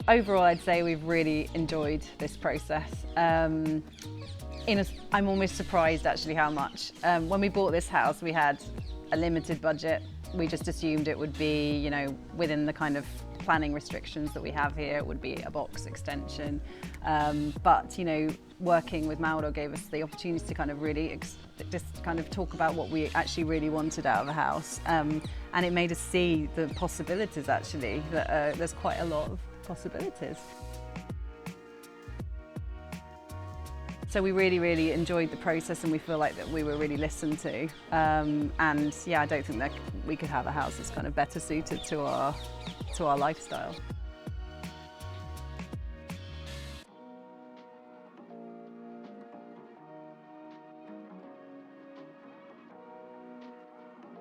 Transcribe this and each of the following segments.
Overall, I'd say we've really enjoyed this process. I'm almost surprised actually how much. When we bought this house, we had a limited budget. We just assumed it would be, you know, within the kind of planning restrictions that we have here, it would be a box extension. But, you know, working with Mauro gave us the opportunity to kind of really just kind of talk about what we actually really wanted out of a house. And it made us see the possibilities actually, that there's quite a lot of possibilities. So we really enjoyed the process, and we feel like that we were really listened to. And yeah, I don't think that we could have a house that's kind of better suited to our lifestyle.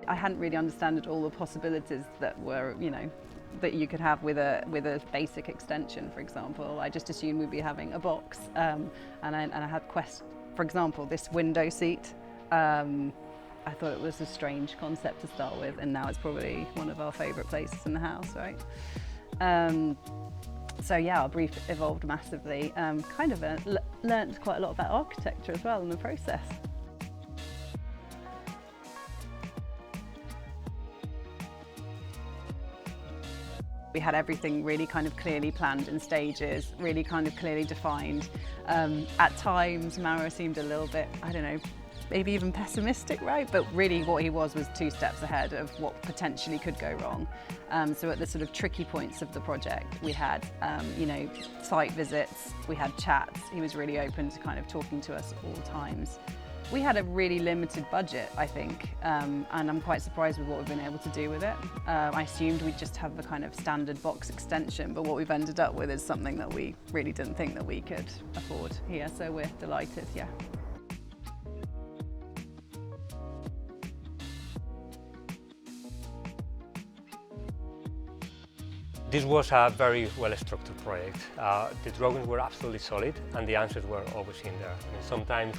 I hadn't really understood all the possibilities that were, you know, that you could have with a basic extension, for example. I just assumed we'd be having a box, and I had for example, this window seat. I thought it was a strange concept to start with, and now it's probably one of our favourite places in the house, right? So yeah, our brief evolved massively. Kind of learnt quite a lot about architecture as well in the process. We had everything really kind of clearly planned in stages, really kind of clearly defined. At times, Mauro seemed a little bit, I don't know, maybe even pessimistic, right? But really what he was 2 steps ahead of what potentially could go wrong. So at the sort of tricky points of the project, we had, you know, site visits, we had chats. He was really open to kind of talking to us at all times. We had a really limited budget, I think, and I'm quite surprised with what we've been able to do with it. I assumed we'd just have the kind of standard box extension, but what we've ended up with is something that we really didn't think that we could afford here, so we're delighted, yeah. This was a very well-structured project. The drawings were absolutely solid, and the answers were always in there. I mean, sometimes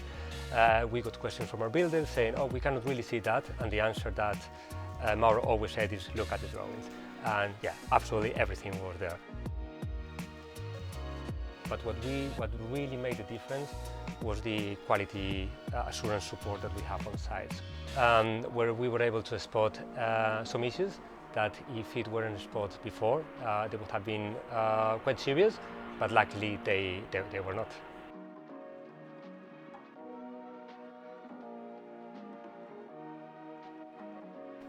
we got questions from our builders saying, oh, we cannot really see that, and the answer that Mauro always said is, look at the drawings. And yeah, absolutely everything was there. But what really made the difference was the quality assurance support that we have on site, where we were able to spot some issues that if it weren't spotted before, they would have been quite serious, but luckily they were not.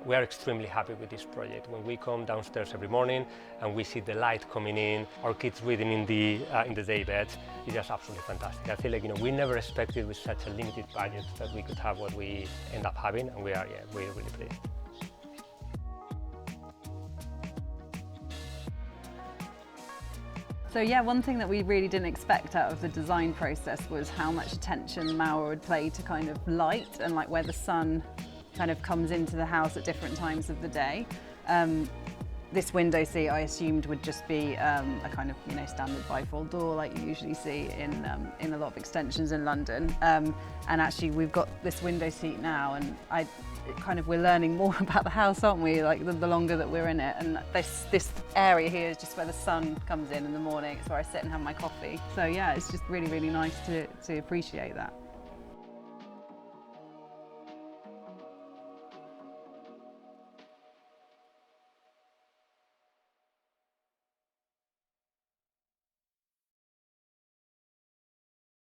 We are extremely happy with this project. When we come downstairs every morning and we see the light coming in, our kids reading in the daybed, it's just absolutely fantastic. I feel like, you know, we never expected with such a limited budget that we could have what we end up having, and we are, yeah, really pleased. So yeah, one thing that we really didn't expect out of the design process was how much attention Mauro would play to kind of light and like where the sun kind of comes into the house at different times of the day. This window seat I assumed would just be a kind of, you know, standard bifold door like you usually see in a lot of extensions in London. And actually we've got this window seat now, and we're learning more about the house, aren't we? Like the longer that we're in it. And this area here is just where the sun comes in the morning. It's where I sit and have my coffee. So yeah, it's just really nice to appreciate that.